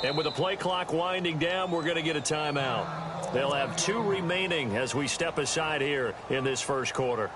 And with the play clock winding down, we're going to get a timeout. They'll have 2 remaining as we step aside here in this first quarter.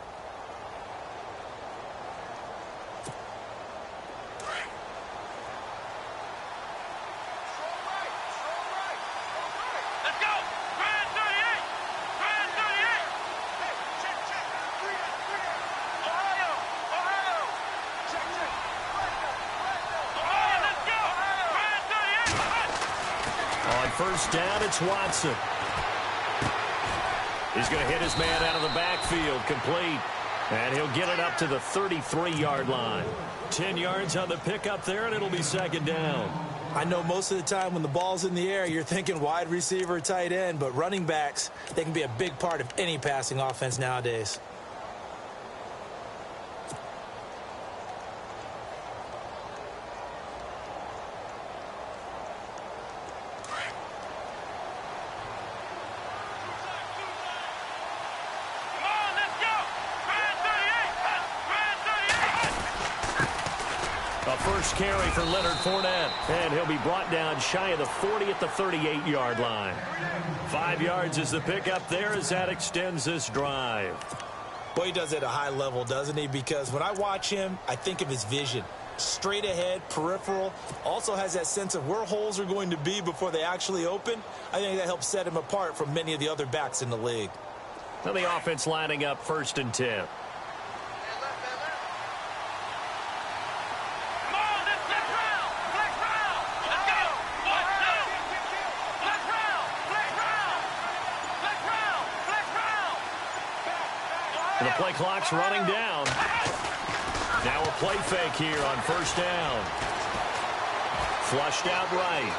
First down, it's Watson. He's going to hit his man out of the backfield, complete. And he'll get it up to the 33-yard line. 10 yards on the pickup there, and it'll be second down. I know most of the time when the ball's in the air, you're thinking wide receiver, tight end, but running backs, they can be a big part of any passing offense nowadays. First carry for Leonard Fournette, and he'll be brought down shy of the 40 at the 38-yard line. 5 yards is the pickup there as that extends this drive. Well, he does it at a high level, doesn't he? Because when I watch him, I think of his vision. Straight ahead, peripheral, also has that sense of where holes are going to be before they actually open. I think that helps set him apart from many of the other backs in the league. Now the offense lining up 1st and 10. The play clock's running down. Now a play fake here on first down. Flushed out right.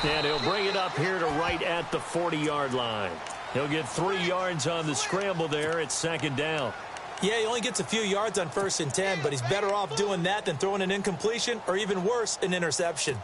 And he'll bring it up here to right at the 40-yard line. He'll get 3 yards on the scramble there. It's second down. Yeah, he only gets a few yards on 1st and 10, but he's better off doing that than throwing an incompletion or even worse, an interception.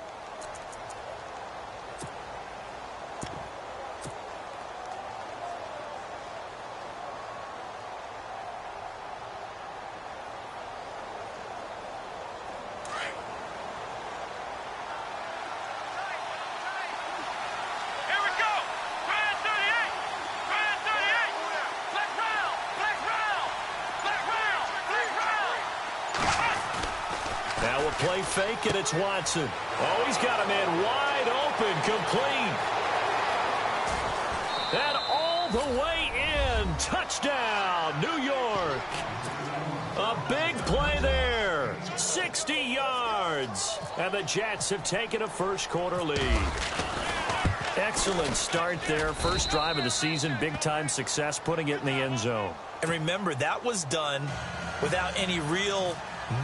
Play fake, and it's Watson. Oh, he's got him in wide open, complete. And all the way in. Touchdown, New York. A big play there. 60 yards. And the Jets have taken a first quarter lead. Excellent start there. First drive of the season. Big-time success putting it in the end zone. And remember, that was done without any real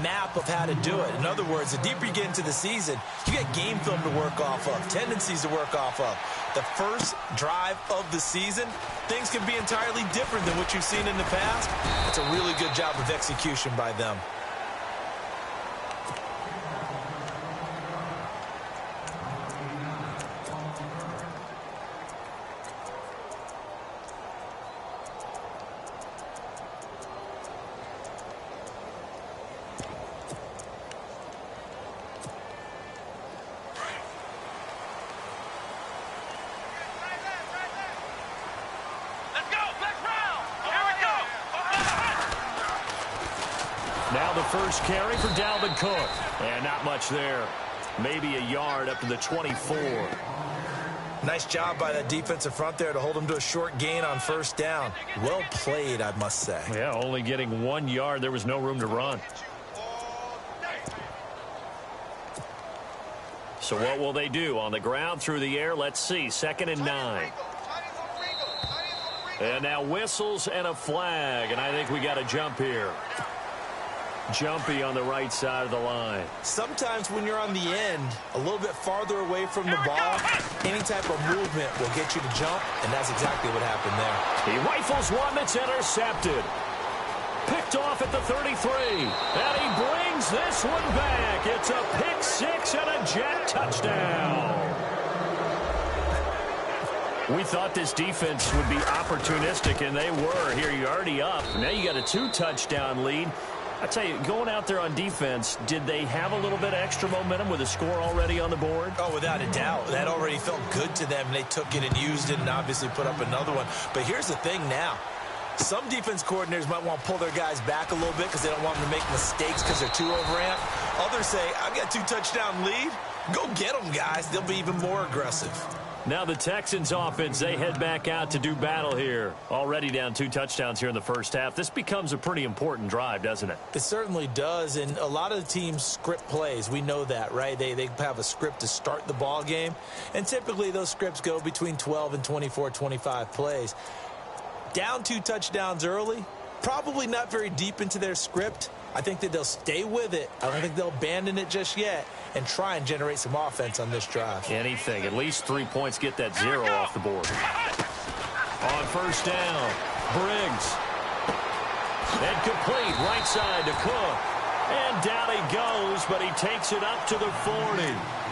map of how to do it. In other words, the deeper you get into the season, you get game film to work off of, tendencies to work off of. The first drive of the season, things can be entirely different than what you've seen in the past. It's a really good job of execution by them. Now the first carry for Dalvin Cook. And not much there. Maybe a yard up to the 24. Nice job by that defensive front there to hold him to a short gain on first down. Well played, I must say. Yeah, only getting 1 yard. There was no room to run. So what will they do? On the ground, through the air, let's see. 2nd and 9. And now whistles and a flag. And I think we got a jump here. Jumpy on the right side of the line. Sometimes when you're on the end, a little bit farther away from the ball, any type of movement will get you to jump, and that's exactly what happened there. He rifles one that's intercepted. Picked off at the 33. And he brings this one back. It's a pick six and a Jet touchdown. We thought this defense would be opportunistic, and they were. Here, you're already up. Now you got a 2-touchdown lead. I tell you, going out there on defense, did they have a little bit of extra momentum with a score already on the board? Oh, without a doubt. That already felt good to them, and they took it and used it and obviously put up another one. But here's the thing now. Some defense coordinators might want to pull their guys back a little bit because they don't want them to make mistakes because they're too overamped. Others say, I've got 2-touchdown lead. Go get them, guys. They'll be even more aggressive. Now the Texans offense, they head back out to do battle here. Already down 2 touchdowns here in the first half. This becomes a pretty important drive, doesn't it? It certainly does, and a lot of the teams script plays. We know that, right? They have a script to start the ball game, and typically those scripts go between 12 and 24, 25 plays. Down 2 touchdowns early, probably not very deep into their script. I think that they'll stay with it. I don't think they'll abandon it just yet and try and generate some offense on this drive. Anything. At least 3 points, get that 0 off the board. On first down, Briggs. And complete, right side to Cook. And down he goes, but he takes it up to the 40.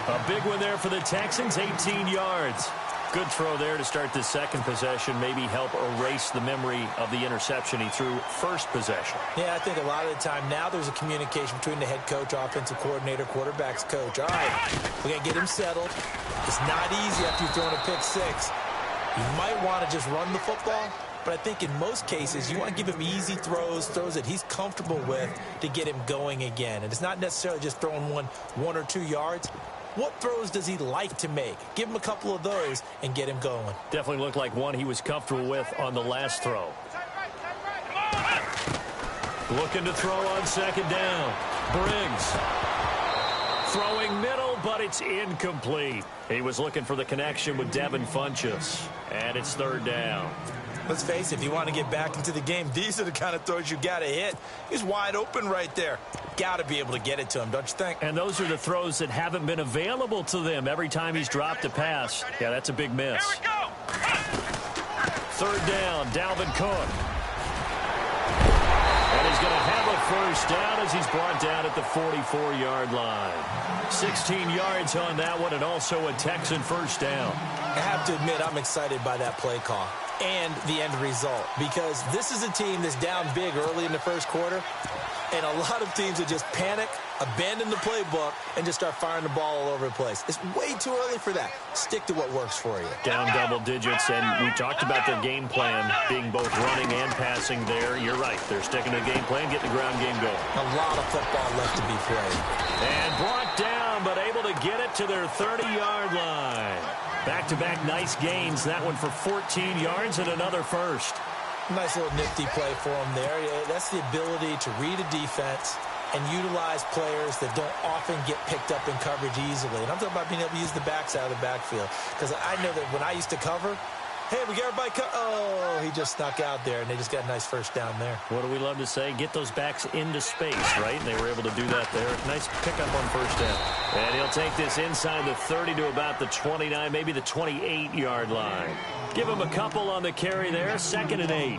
A big one there for the Texans, 18 yards. Good throw there to start the second possession, maybe help erase the memory of the interception he threw first possession. Yeah, I think a lot of the time now there's a communication between the head coach, offensive coordinator, quarterback's coach. All right, we're going to get him settled. It's not easy after you've thrown a pick 6. You might want to just run the football, but I think in most cases you want to give him easy throws that he's comfortable with to get him going again. And it's not necessarily just throwing one or 2 yards. What throws does he like to make? Give him a couple of those and get him going. Definitely looked like one he was comfortable with on the last throw. Looking to throw on second down. Briggs. Throwing middle, but it's incomplete. He was looking for the connection with Devin Funchess. And it's third down. Let's face it, if you want to get back into the game, these are the kind of throws you got to hit. He's wide open right there. Got to be able to get it to him, don't you think? And those are the throws that haven't been available to them every time he's dropped a pass. Yeah, that's a big miss. Here we go. Third down, Dalvin Cook. And he's going to have a first down as he's brought down at the 44-yard line. 16 yards on that one, and also a Texan first down. I have to admit, I'm excited by that play call and the end result, because this is a team that's down big early in the first quarter, and a lot of teams that just panic, abandon the playbook, and just start firing the ball all over the place. It's way too early for that. Stick to what works for you. Down double digits, and we talked about their game plan being both running and passing there. You're right. They're sticking to the game plan, getting the ground game going. A lot of football left to be played. And brought down, but able to get it to their 30-yard line. Back-to-back nice gains. That one for 14 yards and another first. Nice little nifty play for him there. That's the ability to read a defense and utilize players that don't often get picked up in coverage easily. And I'm talking about being able to use the backside of the backfield. Because I know that when I used to cover, hey, we got everybody oh, he just snuck out there, and they just got a nice first down there. What do we love to say? Get those backs into space, right? And they were able to do that there. Nice pickup on first down. And he'll take this inside the 30 to about the 29, maybe the 28-yard line. Give him a couple on the carry there, 2nd and 8.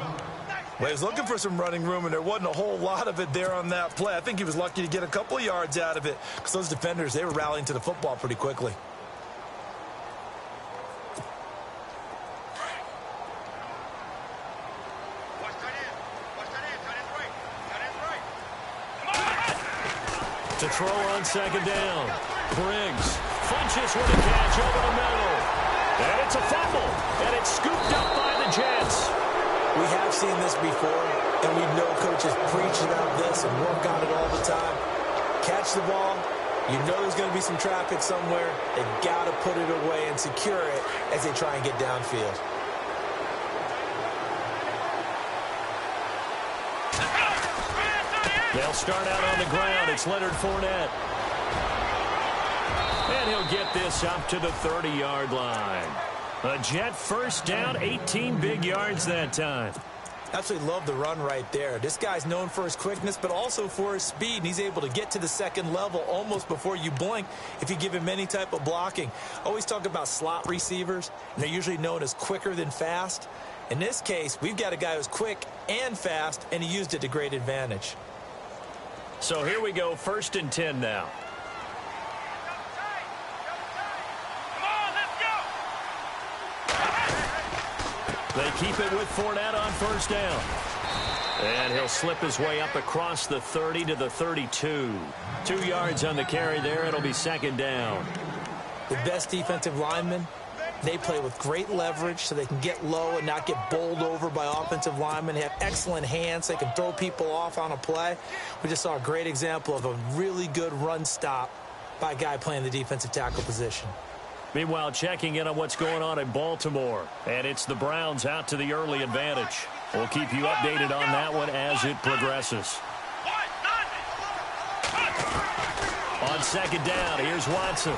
Well, he was looking for some running room, and there wasn't a whole lot of it there on that play. I think he was lucky to get a couple of yards out of it, because those defenders, they were rallying to the football pretty quickly. To throw on second down. Briggs. Funchess with a catch over the middle. And it's a fumble. And it's scooped up by the Jets. We have seen this before, and we know coaches preach about this and work on it all the time. Catch the ball. You know there's going to be some traffic somewhere. They've got to put it away and secure it as they try and get downfield. They'll start out on the ground. It's Leonard Fournette. And he'll get this up to the 30-yard line. A Jet first down, 18 big yards that time. Absolutely love the run right there. This guy's known for his quickness, but also for his speed. And he's able to get to the second level almost before you blink if you give him any type of blocking. Always talk about slot receivers, and they're usually known as quicker than fast. In this case, we've got a guy who's quick and fast, and he used it to great advantage. So here we go, 1st and 10 now. They keep it with Fournette on first down. And he'll slip his way up across the 30 to the 32. 2 yards on the carry there. It'll be second down. The best defensive linemen, they play with great leverage so they can get low and not get bowled over by offensive linemen. They have excellent hands. They can throw people off on a play. We just saw a great example of a really good run stop by a guy playing the defensive tackle position. Meanwhile, checking in on what's going on in Baltimore. And it's the Browns out to the early advantage. We'll keep you updated on that one as it progresses. On second down, here's Watson.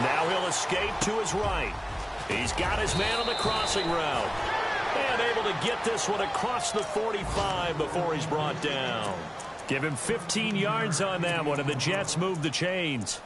Now he'll escape to his right. He's got his man on the crossing route. And able to get this one across the 45 before he's brought down. Give him 15 yards on that one, and the Jets move the chains.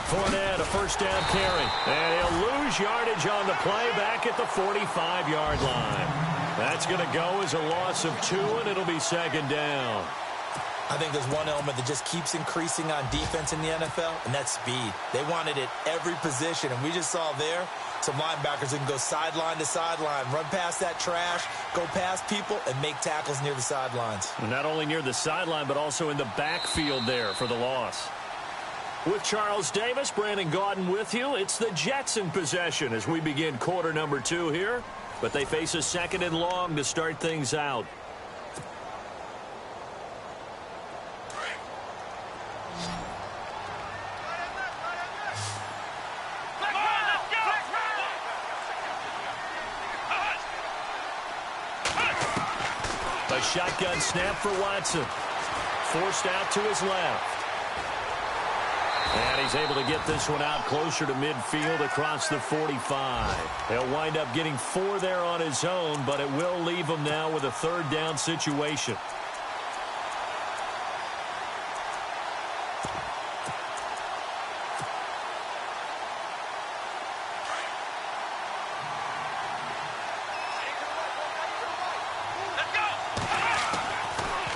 Fournette, a first down carry. And he'll lose yardage on the play back at the 45-yard line. That's going to go as a loss of 2, and it'll be second down. I think there's one element that just keeps increasing on defense in the NFL, and that's speed. They want it at every position, and we just saw there some linebackers who can go sideline to sideline, run past that trash, go past people, and make tackles near the sidelines. Not only near the sideline, but also in the backfield there for the loss. With Charles Davis, Brandon Gaudin with you. It's the Jets in possession as we begin quarter number 2 here. But they face a second and long to start things out. A shotgun snap for Watson. Forced out to his left. And he's able to get this one out closer to midfield across the 45. He'll wind up getting 4 there on his own, but it will leave him now with a third down situation.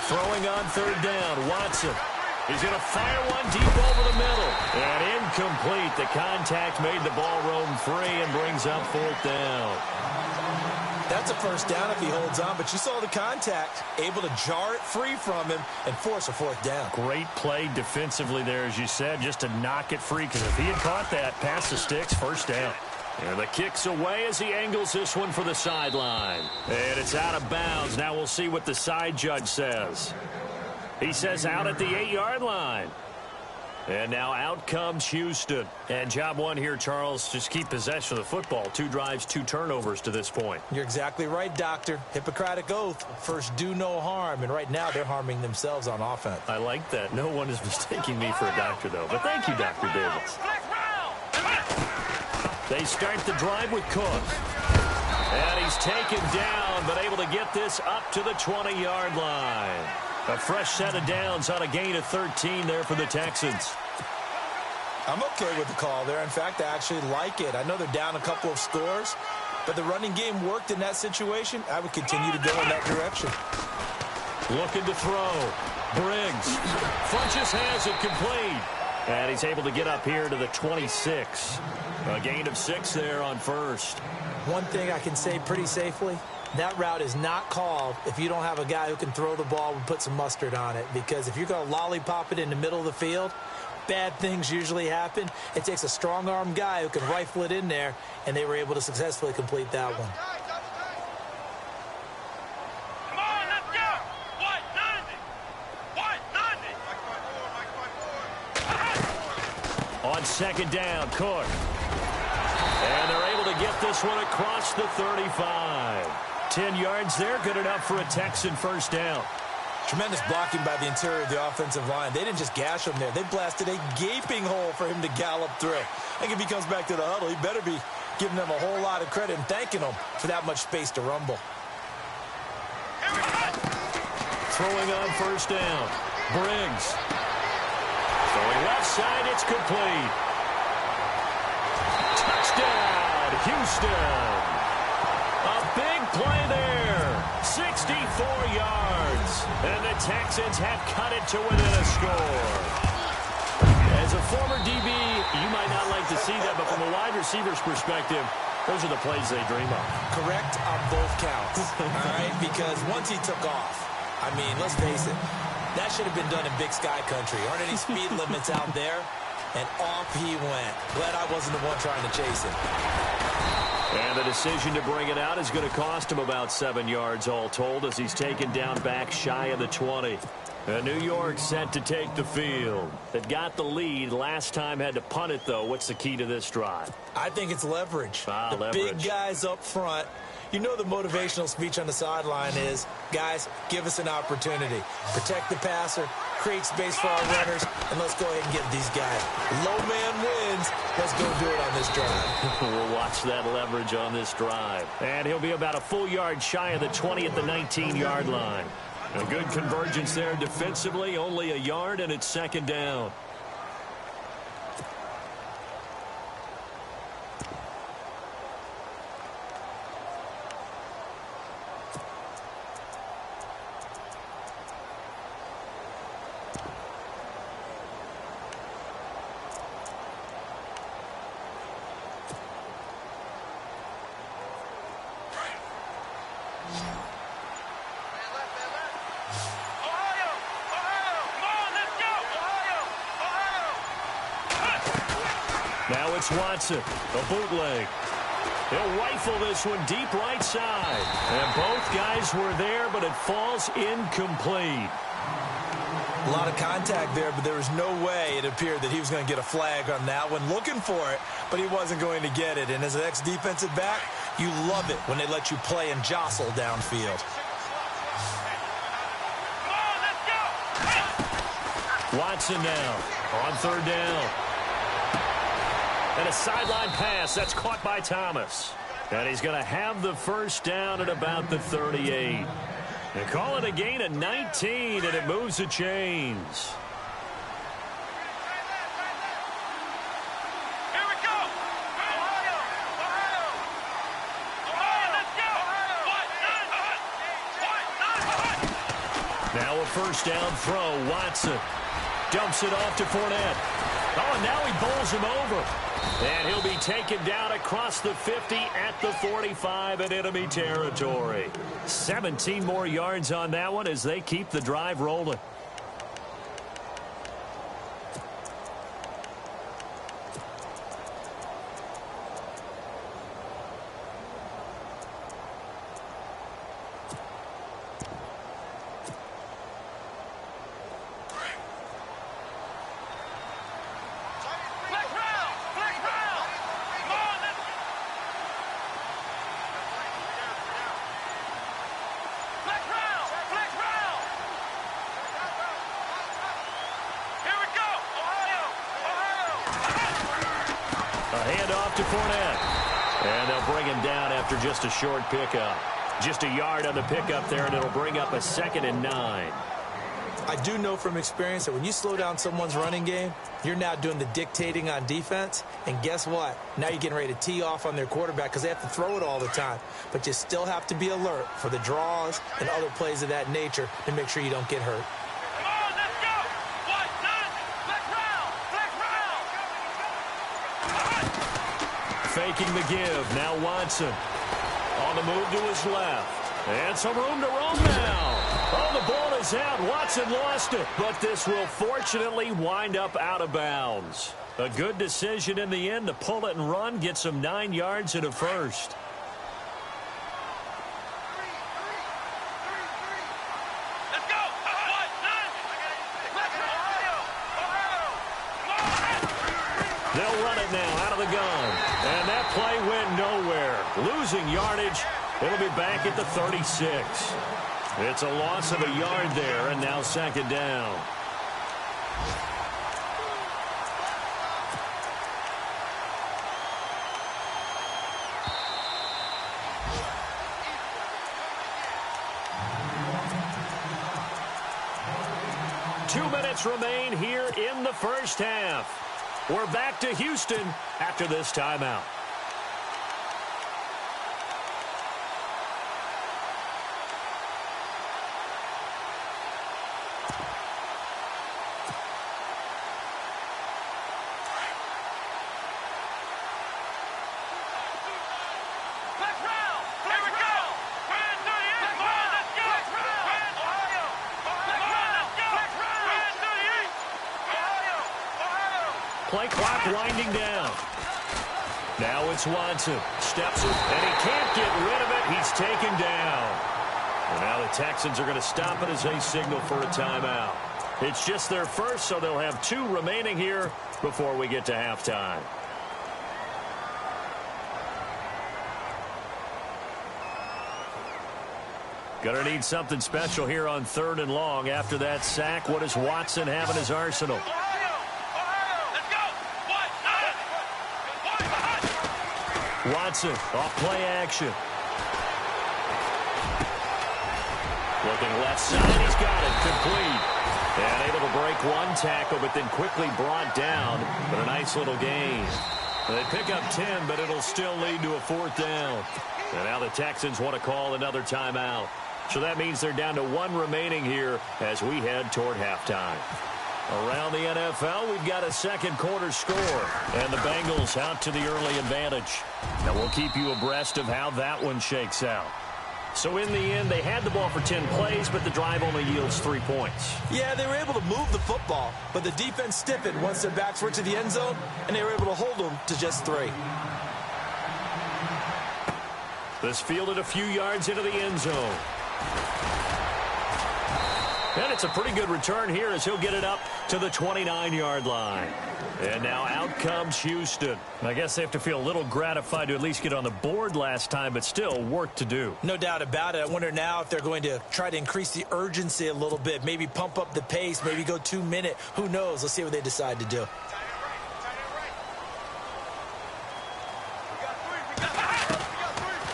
Throwing on third down, Watson. He's going to fire one deep over the middle. And incomplete. The contact made the ball roam free and brings up fourth down. That's a first down if he holds on, but you saw the contact, able to jar it free from him and force a fourth down. Great play defensively there, as you said, just to knock it free, because if he had caught that, past the sticks, first down. And the kick's away as he angles this one for the sideline. And it's out of bounds. Now we'll see what the side judge says. He says out at the 8-yard line. And now out comes Houston. And job one here, Charles, just keep possession of the football. 2 drives, 2 turnovers to this point. You're exactly right, Doctor. Hippocratic oath. First, do no harm. And right now, they're harming themselves on offense. I like that. No one is mistaking me for a doctor, though. But thank you, Dr. Davis. They start the drive with Cook. And he's taken down, but able to get this up to the 20-yard line. A fresh set of downs on a gain of 13 there for the Texans. I'm okay with the call there. In fact, I actually like it. I know they're down a couple of scores, but the running game worked in that situation. I would continue to go in that direction. Looking to throw. Briggs. Funches has it complete. And he's able to get up here to the 26. A gain of 6 there on first. One thing I can say pretty safely, that route is not called if you don't have a guy who can throw the ball and put some mustard on it. Because if you're going to lollipop it in the middle of the field, bad things usually happen. It takes a strong-arm guy who can rifle it in there, and they were able to successfully complete that one. Come on, let's go! White 90! On second down, Cook. And they're able to get this one across the 35. 10 yards there, good enough for a Texan first down. Tremendous blocking by the interior of the offensive line. They didn't just gash him there. They blasted a gaping hole for him to gallop through. I think if he comes back to the huddle, he better be giving them a whole lot of credit and thanking them for that much space to rumble. Throwing on first down. Briggs. Throwing left side, it's complete. Touchdown, Houston. A big play there. 64 yards. And the Texans have cut it to within a score. As a former DB, you might not like to see that, but from a wide receiver's perspective, those are the plays they dream of. Correct on both counts, all right? Because once he took off, I mean, let's face it, that should have been done in Big Sky country. Aren't any speed limits out there? And off he went. Glad I wasn't the one trying to chase him. And the decision to bring it out is going to cost him about 7 yards all told as he's taken down back shy of the 20. And New York set to take the field. They've got the lead. Last time had to punt it, though. What's the key to this drive? I think it's leverage. Leverage. Big guys up front. You know the motivational speech on the sideline is, guys, give us an opportunity. Protect the passer, create space for our runners, and let's go ahead and get these guys. Low man wins. Let's go do it on this drive. We'll watch that leverage on this drive. And he'll be about a full yard shy of the 20 at the 19-yard line. A good convergence there defensively, only a yard, and it's second down. Now it's Watson, a bootleg. He'll rifle this one deep right side. And both guys were there, but it falls incomplete. A lot of contact there, but there was no way it appeared that he was going to get a flag on that one. Looking for it, but he wasn't going to get it. And as an ex-defensive back, you love it when they let you play and jostle downfield. Watson now on third down. And a sideline pass that's caught by Thomas. And he's going to have the first down at about the 38. They call it a gain of 19, and it moves the chains. Here we go. Ohio. Let's go. Now a first down throw. Watson dumps it off to Fournette. Oh, and now he bowls him over. And he'll be taken down across the 50 at the 45 in enemy territory. 17 more yards on that one as they keep the drive rolling. Handoff to Fournette. And they'll bring him down after just a short pickup. Just a yard on the pickup there, and it'll bring up a 2nd and 9. I do know from experience that when you slow down someone's running game, you're now doing the dictating on defense. And guess what? Now you're getting ready to tee off on their quarterback because they have to throw it all the time. But you still have to be alert for the draws and other plays of that nature to make sure you don't get hurt. Faking the give. Now Watson on the move to his left. And some room to roam now. Oh, the ball is out. Watson lost it. But this will fortunately wind up out of bounds. A good decision in the end to pull it and run. Get some 9 yards and a first. They'll run it now out of the gun. And that play went nowhere. Losing yardage. It'll be back at the 36. It's a loss of a yard there, and now 2nd down. minutes remain here in the first half. We're back to Houston after this timeout. Play clock winding down. Now it's Watson. Steps it, and he can't get rid of it. He's taken down. And now the Texans are going to stop it as they signal for a timeout. It's just their first, so they'll have 2 remaining here before we get to halftime. Gonna need something special here on 3rd and long. After that sack, what does Watson have in his arsenal? Watson, off play action. Looking left side, he's got it, complete. And able to break one tackle, but then quickly brought down. But a nice little gain. They pick up 10, but it'll still lead to a 4th down. And now the Texans want to call another timeout. So that means they're down to 1 remaining here as we head toward halftime. Around the NFL, we've got a second quarter score, and the Bengals out to the early advantage. Now we'll keep you abreast of how that one shakes out. So in the end, they had the ball for 10 plays, but the drive only yields 3 points. Yeah, they were able to move the football, but the defense stiffened once their backs were to the end zone, and they were able to hold them to just 3. This fielded a few yards into the end zone. And it's a pretty good return here as he'll get it up to the 29-yard line. And now out comes Houston. I guess they have to feel a little gratified to at least get on the board last time, but still work to do. No doubt about it. I wonder now if they're going to try to increase the urgency a little bit, maybe pump up the pace, maybe go 2-minute. Who knows? Let's see what they decide to do.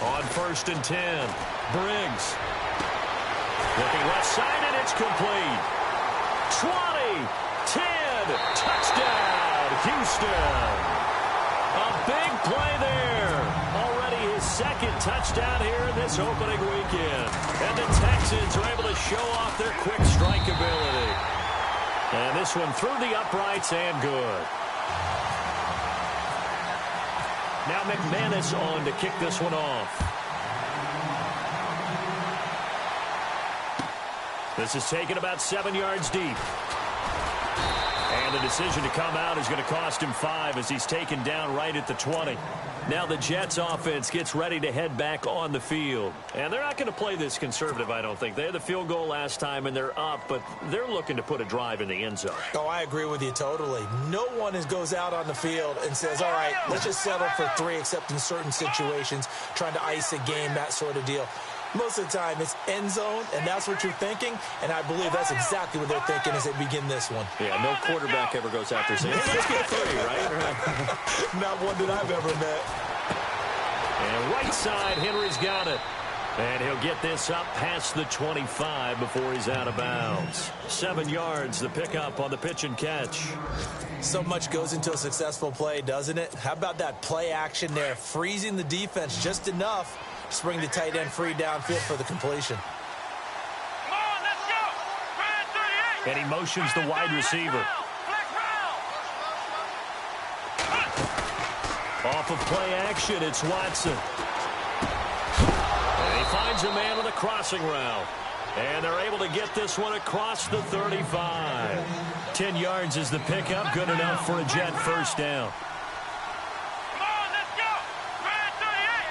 On 1st and 10, Briggs. Looking left side, and it's complete. 20, 10, touchdown, Houston. A big play there. Already his 2nd touchdown here in this opening weekend. And the Texans are able to show off their quick strike ability. And this one through the uprights and good. Now McManus on to kick this one off. This is taken about 7 yards deep. And the decision to come out is going to cost him 5 as he's taken down right at the 20. Now the Jets offense gets ready to head back on the field. And they're not going to play this conservative, I don't think. They had the field goal last time, and they're up, but they're looking to put a drive in the end zone. Oh, I agree with you totally. No one goes out on the field and says, all right, let's just settle for 3, except in certain situations, trying to ice a game, that sort of deal. Most of the time, it's end zone, and that's what you're thinking, and I believe that's exactly what they're thinking as they begin this one. Yeah, no quarterback ever goes out there saying, hey, let's get 3, right? Not one that I've ever met. And right side, Henry's got it. And he'll get this up past the 25 before he's out of bounds. 7 yards, the pickup on the pitch and catch. So much goes into a successful play, doesn't it? How about that play action there, freezing the defense just enough to bring the tight end free downfield for the completion. Come on, let's go. And he motions the wide receiver. Off of play action, it's Watson. And he finds a man with a crossing route. And they're able to get this one across the 35. 10 yards is the pickup, good enough for a Jet first down. Come on, let's go. Red 38.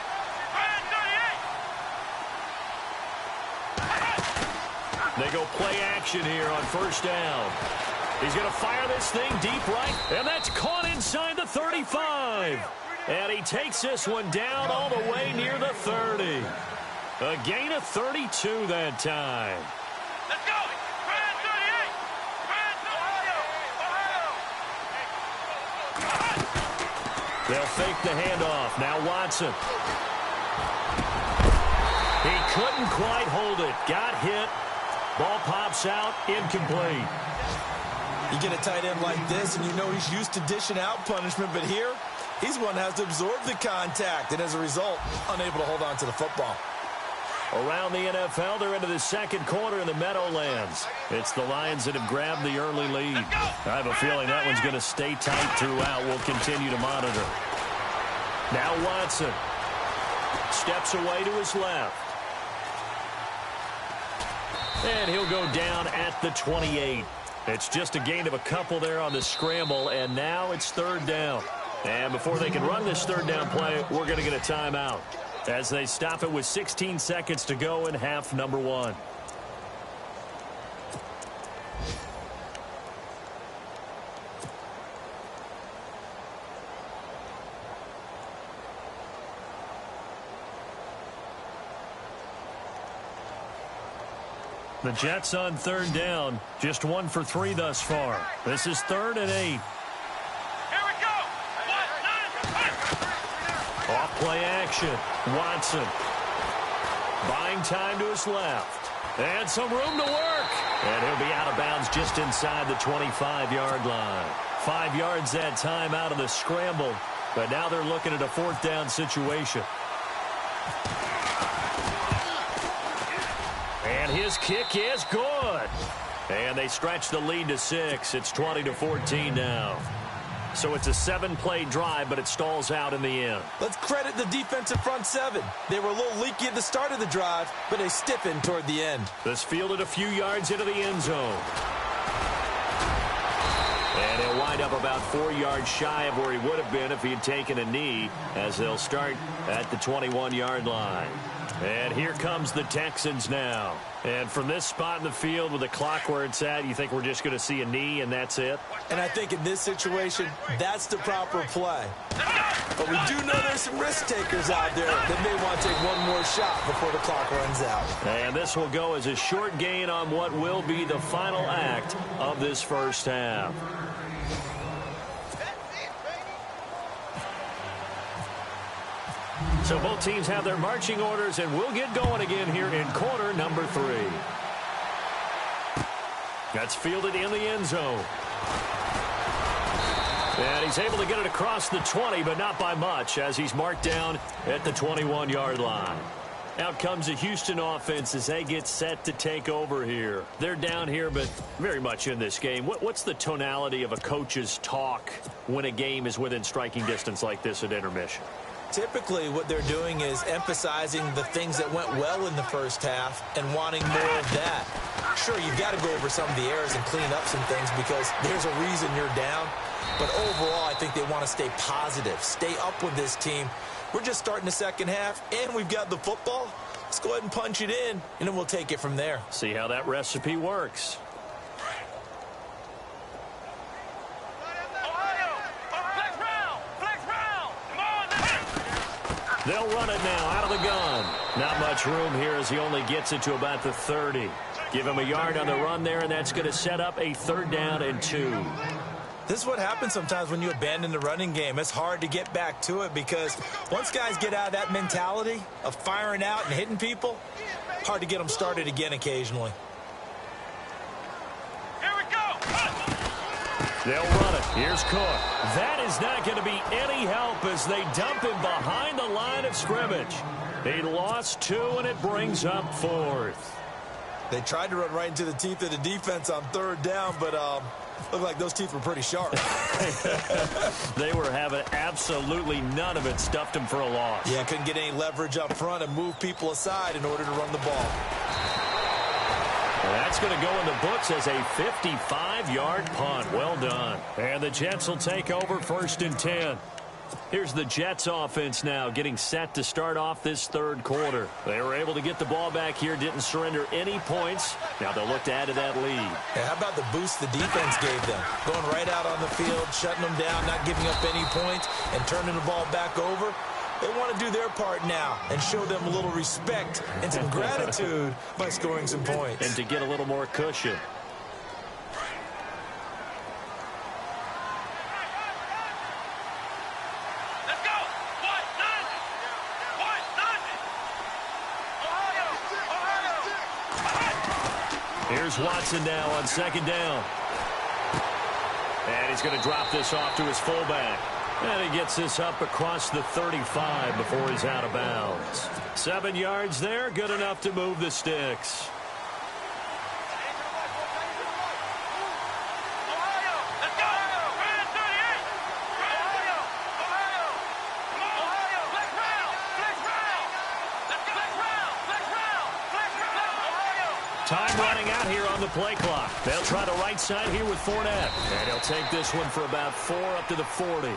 They go play action here on first down. He's going to fire this thing deep right, and that's caught inside the 35. And he takes this one down all the way near the 30. A gain of 32 that time. Let's go. Red 38. Red 38. They'll fake the handoff. Now Watson. He couldn't quite hold it. Got hit. Ball pops out. Incomplete. You get a tight end like this, and you know he's used to dishing out punishment, but here, he's one that has to absorb the contact, and as a result, unable to hold on to the football. Around the NFL, they're into the second quarter in the Meadowlands. It's the Lions that have grabbed the early lead. I have a feeling that one's going to stay tight throughout. We'll continue to monitor. Now Watson steps away to his left. And he'll go down at the 28. It's just a gain of a couple there on the scramble, and now it's third down. And before they can run this third down play, we're going to get a timeout as they stop it with 16 seconds to go in half number one. The Jets on third down, just 1 for 3 thus far. This is 3rd and 8. Off play action. Watson buying time to his left. And some room to work. And he'll be out of bounds just inside the 25-yard line. 5 yards that time out of the scramble. But now they're looking at a 4th down situation. And his kick is good. And they stretch the lead to 6. It's 20-14 now. So it's a 7-play drive, but it stalls out in the end. Let's credit the defensive front 7. They were a little leaky at the start of the drive, but they stiffened toward the end. This fielded a few yards into the end zone. And he'll wind up about 4 yards shy of where he would have been if he had taken a knee, as they'll start at the 21-yard line. And here comes the Texans now. And from this spot in the field with the clock where it's at, you think we're just going to see a knee and that's it? And I think in this situation, that's the proper play. But we do know there's some risk takers out there that may want to take one more shot before the clock runs out. And this will go as a short gain on what will be the final act of this first half. So both teams have their marching orders, and we'll get going again here in quarter number 3. That's fielded in the end zone. And he's able to get it across the 20, but not by much, as he's marked down at the 21-yard line. Out comes the Houston offense as they get set to take over here. They're down here, but very much in this game. What's the tonality of a coach's talk when a game is within striking distance like this at intermission? Typically, what they're doing is emphasizing the things that went well in the first half and wanting more of that. Sure, you've got to go over some of the errors and clean up some things because there's a reason you're down. But overall, I think they want to stay positive, stay up with this team. We're just starting the second half, and we've got the football. Let's go ahead and punch it in, and then we'll take it from there. See how that recipe works. They'll run it now out of the gun. Not much room here as he only gets it to about the 30. Give him a yard on the run there, and that's going to set up a 3rd down and 2. This is what happens sometimes when you abandon the running game. It's hard to get back to it because once guys get out of that mentality of firing out and hitting people, hard to get them started again occasionally. They'll run it. Here's Cook. That is not going to be any help as they dump him behind the line of scrimmage. They lost 2, and it brings up 4th. They tried to run right into the teeth of the defense on 3rd down, but looked like those teeth were pretty sharp. They were having absolutely none of it. Stuffed him for a loss. Yeah, couldn't get any leverage up front and move people aside in order to run the ball. That's going to go in the books as a 55-yard punt. Well done. And the Jets will take over 1st and 10. Here's the Jets offense now getting set to start off this 3rd quarter. They were able to get the ball back here, didn't surrender any points. Now they'll look to add to that lead. Yeah, how about the boost the defense gave them? Going right out on the field, shutting them down, not giving up any points, and turning the ball back over. They want to do their part now and show them a little respect and some gratitude by scoring some points. And to get a little more cushion. Let's go! Here's Watson now on 2nd down. he's going to drop this off to his fullback. And he gets this up across the 35 before he's out of bounds. 7 yards there, good enough to move the sticks. Time running out here on the play clock. They'll try the right side here with Fournette. And he'll take this one for about 4 up to the 40.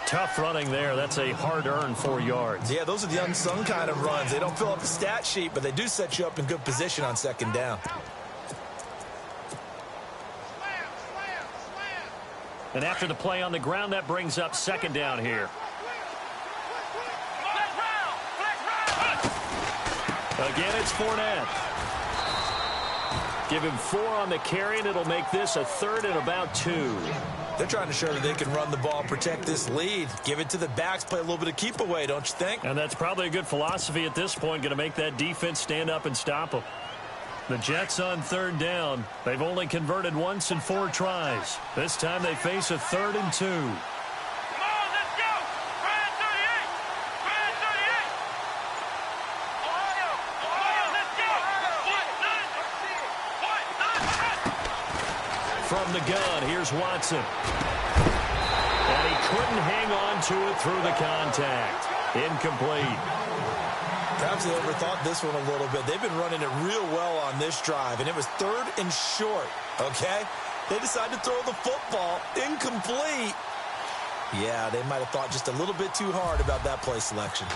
Tough running there. That's a hard-earned 4 yards. Yeah, those are the unsung kind of runs. They don't fill up the stat sheet, but they do set you up in good position on second down. And after the play on the ground, that brings up second down here. Again, it's Fournette. Give him 4 on the carry, and it'll make this a 3rd and about 2. They're trying to show that they can run the ball, protect this lead. Give it to the backs, play a little bit of keep away, don't you think? And that's probably a good philosophy at this point, going to make that defense stand up and stop them. The Jets on 3rd down. They've only converted once in 4 tries. This time they face a 3rd and 2. From the gun, here's Watson. And he couldn't hang on to it through the contact. Incomplete. Perhaps they overthought this one a little bit. They've been running it real well on this drive, and it was 3rd and short, okay? They decided to throw the football. Incomplete. Yeah, they might have thought just a little bit too hard about that play selection.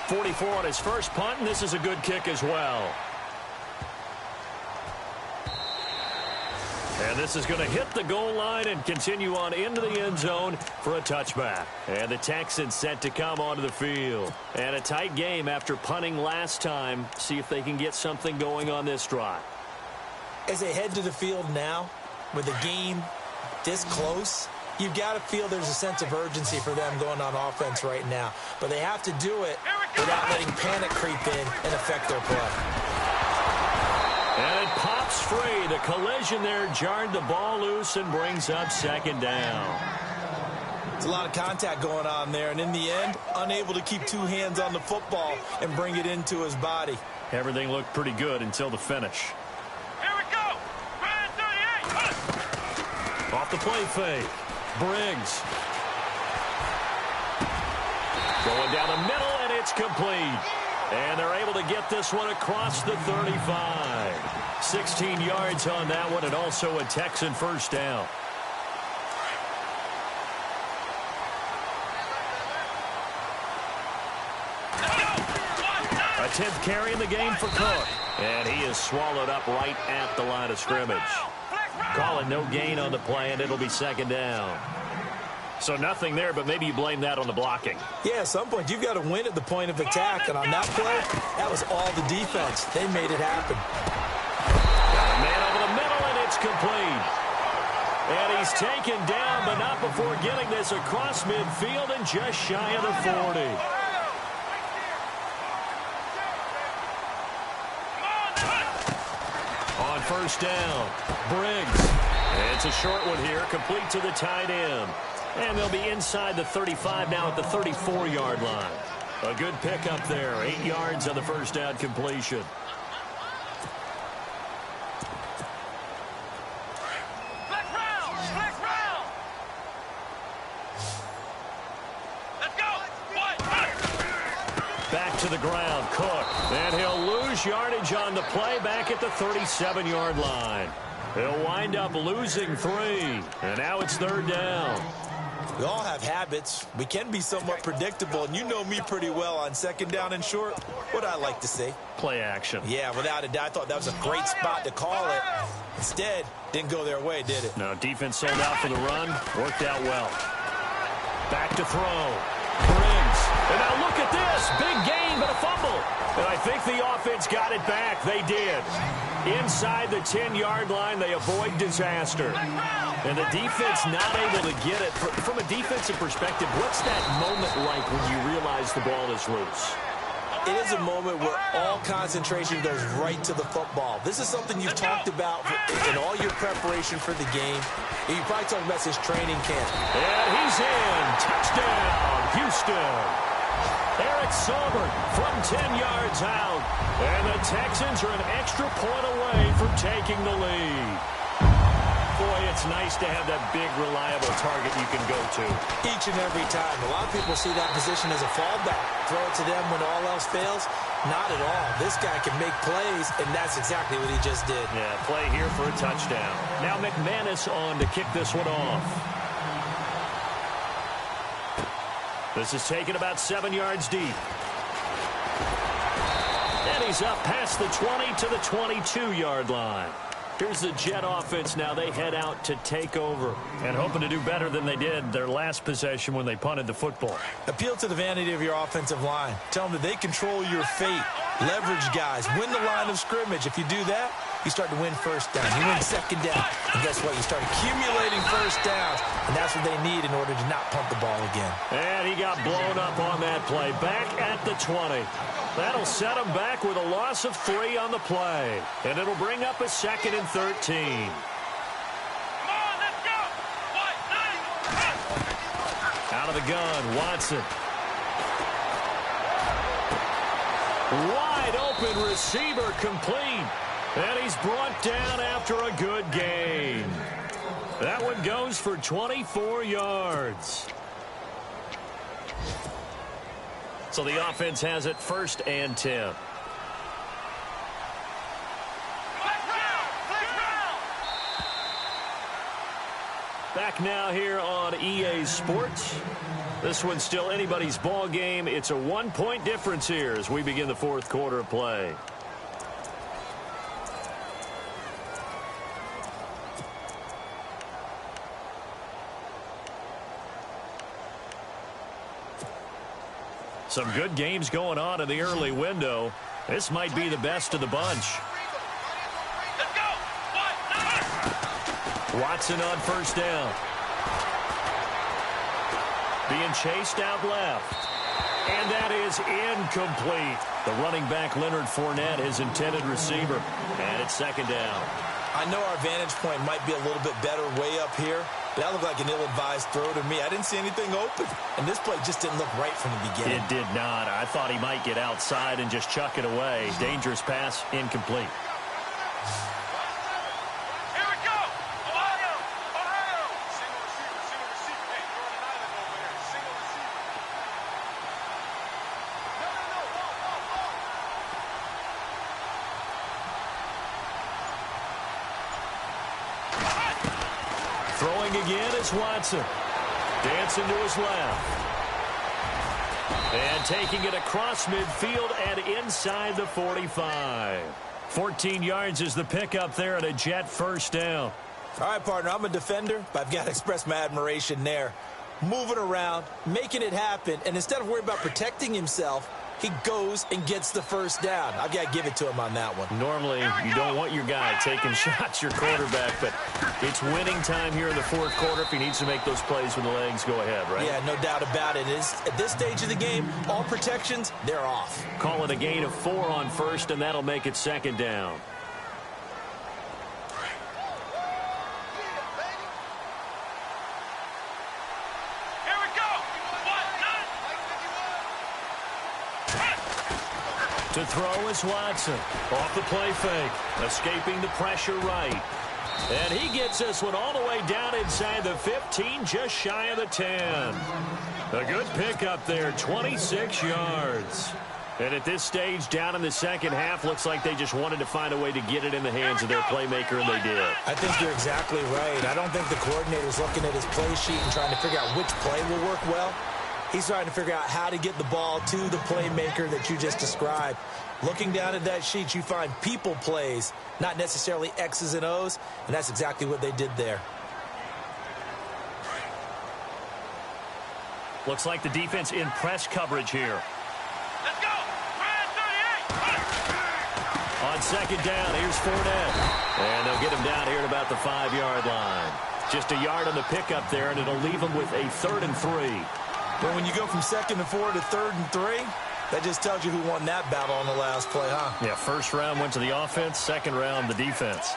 44 on his first punt, and this is a good kick as well. And this is going to hit the goal line and continue on into the end zone for a touchback. And the Texans set to come onto the field. And a tight game after punting last time. See if they can get something going on this drive. As they head to the field now, with the game this close, you've got to feel there's a sense of urgency for them going on offense right now. But they have to do it without letting panic creep in and affect their play. And it pops free. The collision there jarred the ball loose and brings up second down. It's a lot of contact going on there, and in the end, unable to keep 2 hands on the football and bring it into his body. Everything looked pretty good until the finish. Here we go. Ryan 38. Off the play fake. Briggs. Going down the middle, and it's complete. And they're able to get this one across the 35. 16 yards on that one, and also a Texan first down. A 10th carry in the game for Cook. And he is swallowed up right at the line of scrimmage. Calling no gain on the play, and it'll be second down. So nothing there, but maybe you blame that on the blocking. Yeah, at some point, you've got to win at the point of attack. And on that play, that was all the defense. They made it happen. Got a man over the middle, and it's complete. And he's taken down, but not before getting this across midfield and just shy of the 40. On first down, Briggs. It's a short one here, complete to the tight end. And they'll be inside the 35 now at the 34-yard line. A good pickup there, 8 yards on the first down completion. Back to the ground, Cook. And he'll lose yardage on the play back at the 37-yard line. He'll wind up losing 3. And now it's third down. We all have habits. We can be somewhat predictable, and you know me pretty well on second down and short. What I like to see. Play action. Yeah, without a doubt, I thought that was a great spot to call it. Instead, didn't go their way, did it? No, defense sold out for the run. Worked out well. Back to throw. Briggs. And now look at this. Big gain, but a fumble. And I think the offense got it back. They did. Inside the 10-yard line, they avoid disaster. And the defense not able to get it. From a defensive perspective, what's that moment like when you realize the ball is loose? it is a moment where all concentration goes right to the football. This is something you've talked about in all your preparation for the game. And you probably talked about since training camp. And he's in. Touchdown, Houston. Eric Saubert from 10 yards out. And the Texans are an extra point away from taking the lead. Boy, it's nice to have that big, reliable target you can go to. Each and every time. A lot of people see that position as a fallback. Throw it to them when all else fails. Not at all. This guy can make plays, and that's exactly what he just did. Yeah, play here for a touchdown. Now McManus on to kick this one off. This is taken about 7 yards deep. And he's up past the 20 to the 22-yard line. Here's the Jet offense now. They head out to take over and hoping to do better than they did their last possession when they punted the football. Appeal to the vanity of your offensive line. Tell them that they control your fate. Leverage guys. Win the line of scrimmage. If you do that, you start to win first down. You win second down. And guess what? You start accumulating first downs. And that's what they need in order to not punt the ball again. And he got blown up on that play. Back at the 20. That'll set him back with a loss of 3 on the play. And it'll bring up a 2nd and 13. Come on, let's go. Out of the gun, Watson. Wide open receiver complete. And he's brought down after a good gain. That one goes for 24 yards. So the offense has it 1st and 10. Back now here on EA Sports. This one's still anybody's ball game. It's a 1-point difference here as we begin the 4th quarter of play. Some good games going on in the early window. This might be the best of the bunch. Let's go. Watson on 1st down. Being chased out left. And that is incomplete. The running back, Leonard Fournette, his intended receiver. And it's 2nd down. I know our vantage point might be a little bit better way up here, but that looked like an ill-advised throw to me. I didn't see anything open, and this play just didn't look right from the beginning. It did not. I thought he might get outside and just chuck it away. Dangerous pass, incomplete. Here we go. Ohio. Single receiver. Hey, you're on an island over there. Single receiver. Throwing again is Watson. Dancing to his left. And taking it across midfield and inside the 45. 14 yards is the pickup there at a Jet 1st down. All right, partner, I'm a defender, but I've got to express my admiration there. Moving around, making it happen, and instead of worrying about protecting himself, he goes and gets the 1st down. I've got to give it to him on that one. Normally, you don't want your guy taking shots, your quarterback, but it's winning time here in the 4th quarter. If he needs to make those plays with the legs, go ahead, right? Yeah, no doubt about it. At this stage of the game, all protections, they're off. Call it a gain of 4 on 1st, and that'll make it 2nd down. To throw is Watson. Off the play fake. Escaping the pressure right. And he gets this one all the way down inside the 15, just shy of the 10. A good pickup there, 26 yards. And at this stage, down in the 2nd half, looks like they just wanted to find a way to get it in the hands of their playmaker, and they did. I think you're exactly right. I don't think the coordinator's looking at his play sheet and trying to figure out which play will work well. He's trying to figure out how to get the ball to the playmaker that you just described. Looking down at that sheet, you find people plays, not necessarily X's and O's, and that's exactly what they did there. Looks like the defense in press coverage here. Let's go. Red 38. On 2nd down, here's Fournette. And they'll get him down here at about the 5-yard line. Just a yard on the pickup there, and it'll leave him with a 3rd and 3. But when you go from 2nd and 4 to 3rd and 3, That just tells you who won that battle on the last play, huh? Yeah, first round went to the offense, second round the defense.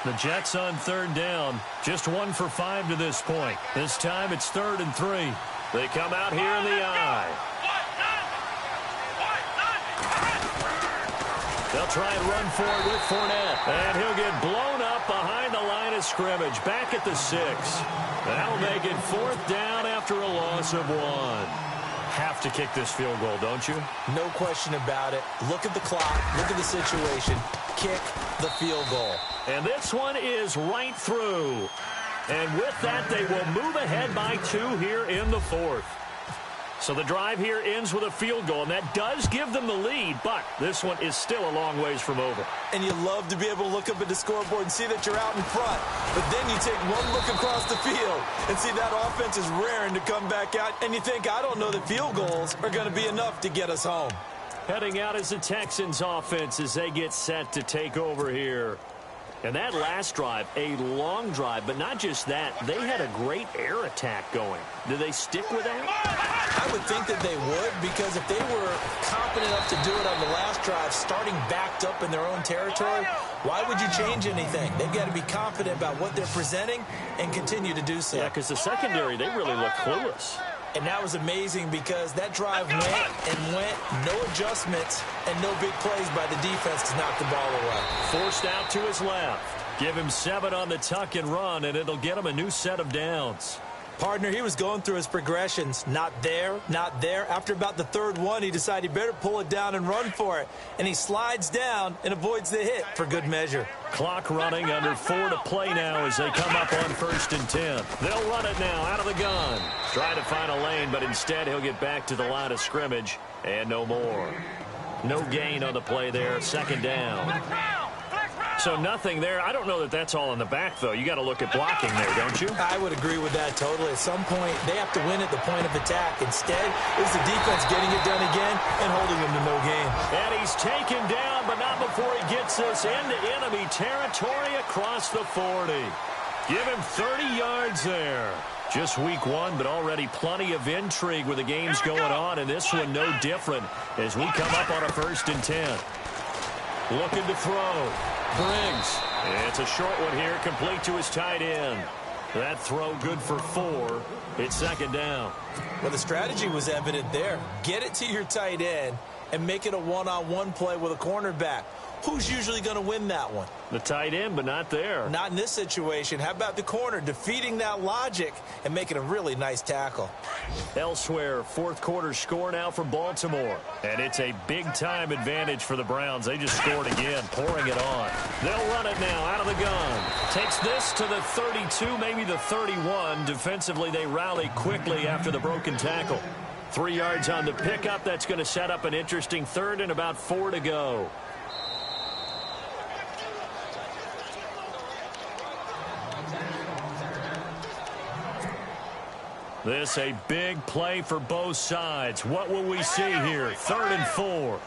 The Jets on third down. Just 1 for 5 to this point. This time it's 3rd and 3. They come out here in the eye. They'll try and run for it with Fournette. And he'll get blown up behind the line of scrimmage. Back at the 6. That'll make it 4th down after a loss of 1. Have to kick this field goal, don't you? No question about it. Look at the clock. Look at the situation. Kick the field goal. And this one is right through. And with that, they will move ahead by 2 here in the 4th. So the drive here ends with a field goal, and that does give them the lead, but this one is still a long ways from over. And you love to be able to look up at the scoreboard and see that you're out in front. But then you take one look across the field and see that offense is raring to come back out, and you think, I don't know that field goals are going to be enough to get us home. Heading out is the Texans offense as they get set to take over here. And that last drive, a long drive, but not just that. They had a great air attack going. Do they stick with that? I would think that they would, because if they were confident enough to do it on the last drive, starting backed up in their own territory, why would you change anything? They've got to be confident about what they're presenting and continue to do so. Yeah, because the secondary, they really look clueless. And that was amazing because that drive went, no adjustments, and no big plays by the defense to knock the ball away. Forced out to his left. Give him 7 on the tuck and run, and it'll get him a new set of downs. Partner, he was going through his progressions. Not there, not there. After about the 3rd one, he decided he better pull it down and run for it. And he slides down and avoids the hit for good measure. Clock running, under 4 to play now as they come up on 1st and 10. They'll run it now out of the gun. Try to find a lane, but instead he'll get back to the line of scrimmage and no more. No gain on the play there, 2nd down. So nothing there. I don't know that that's all in the back, though. You got to look at blocking there, don't you? I would agree with that totally. At some point, they have to win at the point of attack. Instead, it was the defense getting it done again and holding them to no gain. And he's taken down, but not before he gets us into enemy territory across the 40. Give him 30 yards there. Just week 1, but already plenty of intrigue with the games going on, and this one no different as we come up on a 1st and 10. Looking to throw. Briggs. It's a short one here, complete to his tight end. That throw good for 4. It's 2nd down. Well, the strategy was evident there. Get it to your tight end and make it a one-on-one play with a cornerback. Who's usually going to win that one? The tight end, but not there. Not in this situation. How about the corner defeating that logic and making a really nice tackle? Elsewhere, 4th quarter score now for Baltimore. And it's a big-time advantage for the Browns. They just scored again, pouring it on. They'll run it now out of the gun. Takes this to the 32, maybe the 31. Defensively, they rally quickly after the broken tackle. 3 yards on the pickup. That's going to set up an interesting 3rd and about 4 to go. This a big play for both sides. What will we see here? 3rd and 4.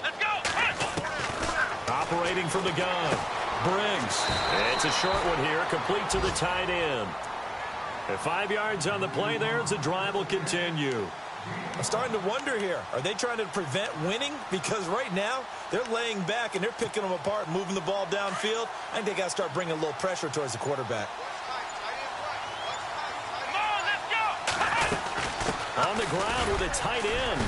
Let's go. Operating from the gun. Briggs. It's a short one here, complete to the tight end. And 5 yards on the play there as the drive will continue. I'm starting to wonder here. Are they trying to prevent winning? Because right now, they're laying back and they're picking them apart, moving the ball downfield. I think they got to start bringing a little pressure towards the quarterback. On the ground with a tight end.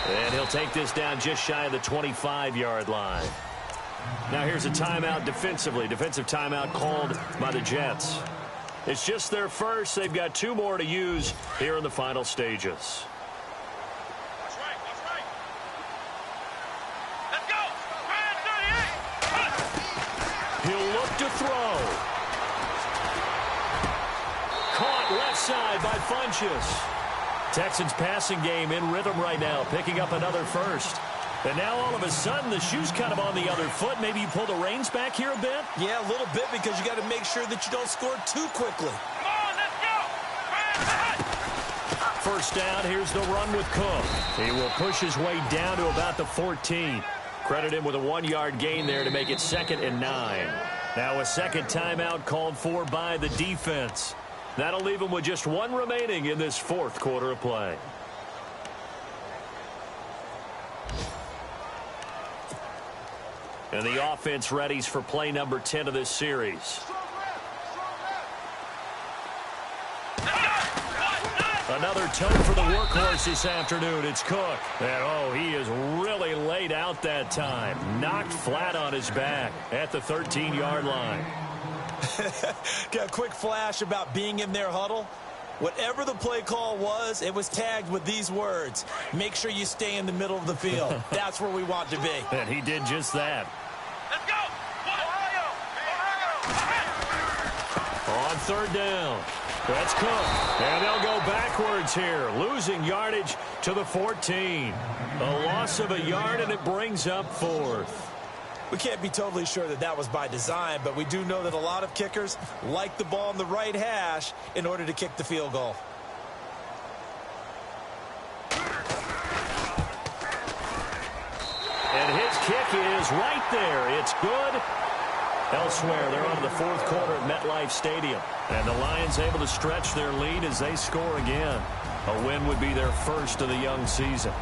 And he'll take this down just shy of the 25-yard line. Now here's a timeout defensively. Defensive timeout called by the Jets. It's just their first. They've got 2 more to use here in the final stages. That's right. Let's go. 38. He'll look to throw. Caught left side by Funchess. Texans passing game in rhythm right now, picking up another 1st. And now all of a sudden the shoe's kind of on the other foot. Maybe you pull the reins back here a bit? Yeah, a little bit, because you got to make sure that you don't score too quickly. Come on, let's go. 1st down, here's the run with Cook. He will push his way down to about the 14. Credit him with a 1-yard gain there to make it 2nd and 9. Now a second timeout called for by the defense. That'll leave him with just 1 remaining in this 4th quarter of play. And the offense readies for play number 10 of this series. Another toe for the workhorse this afternoon. It's Cook. And, he is really laid out that time. Knocked flat on his back at the 13-yard line. Got a quick flash about being in their huddle. Whatever the play call was, it was tagged with these words: make sure you stay in the middle of the field. That's where we want to be. And he did just that. Let's go. On 3rd down. That's Cook. And they'll go backwards here, losing yardage to the 14. A loss of a yard, and it brings up 4th. We can't be totally sure that that was by design, but we do know that a lot of kickers like the ball in the right hash in order to kick the field goal. And his kick is right there. It's good. Elsewhere, they're on to the 4th quarter at MetLife Stadium. And the Lions able to stretch their lead as they score again. A win would be their first of the young season.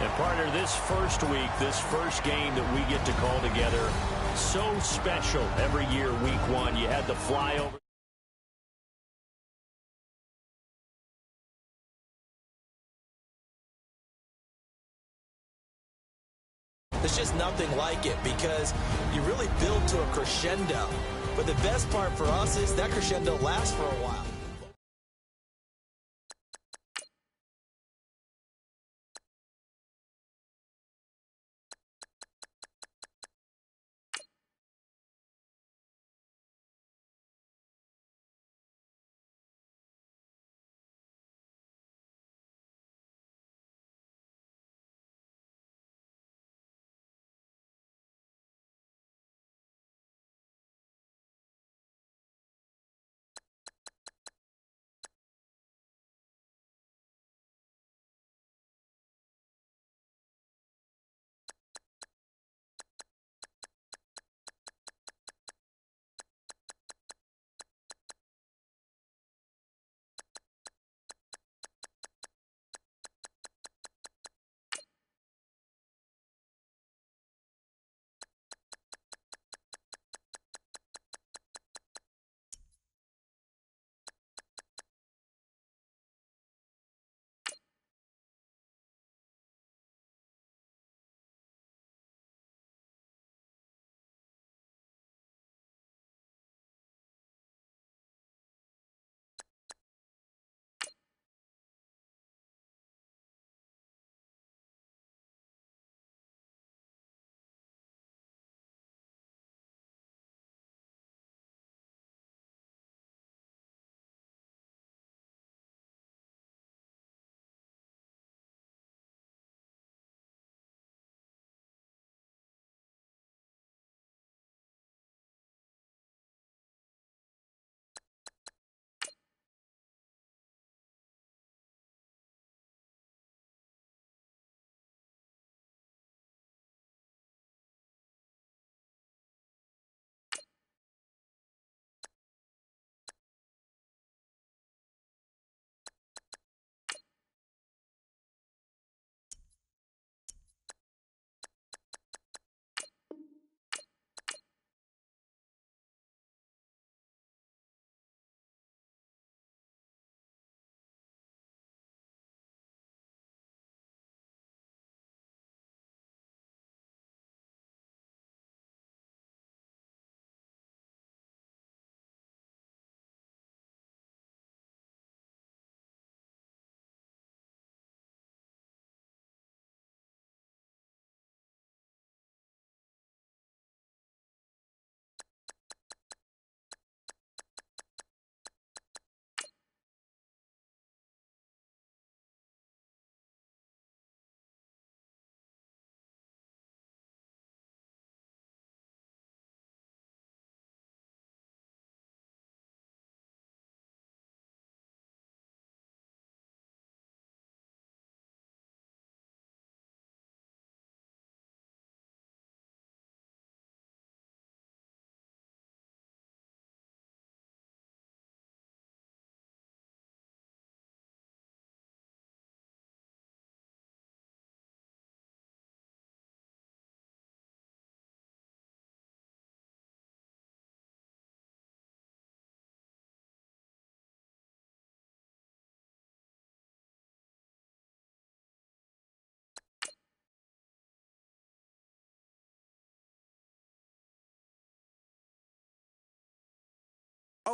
And partner, this first week, this first game that we get to call together, so special every year, week 1. You had the flyover. There's just nothing like it because you really build to a crescendo. But the best part for us is that crescendo lasts for a while.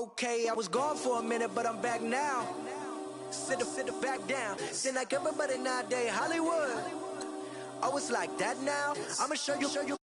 Okay, I was gone for a minute, but I'm back now. Sit back down. Seem like everybody nowadays Hollywood. Oh, it's like that now. I'ma show you.